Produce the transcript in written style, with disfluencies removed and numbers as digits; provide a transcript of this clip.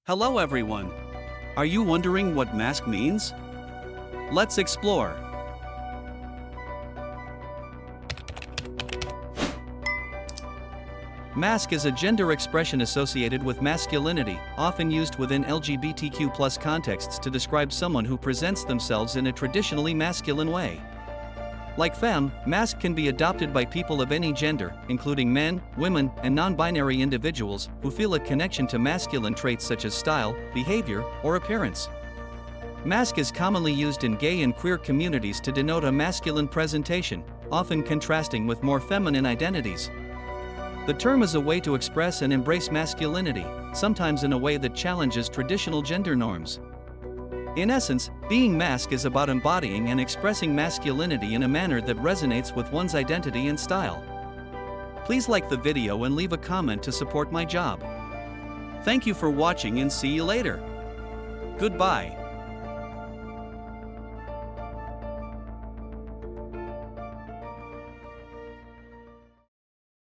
Hello everyone! Are you wondering what Masc means? Let's explore. Masc is a gender expression associated with masculinity, often used within LGBTQ+ contexts to describe someone who presents themselves in a traditionally masculine way. Like femme, Masc can be adopted by people of any gender, including men, women, and non-binary individuals who feel a connection to masculine traits such as style, behavior, or appearance. Masc is commonly used in gay and queer communities to denote a masculine presentation, often contrasting with more feminine identities. The term is a way to express and embrace masculinity, sometimes in a way that challenges traditional gender norms. In essence, being Masc is about embodying and expressing masculinity in a manner that resonates with one's identity and style. Please like the video and leave a comment to support my job. Thank you for watching and see you later. Goodbye.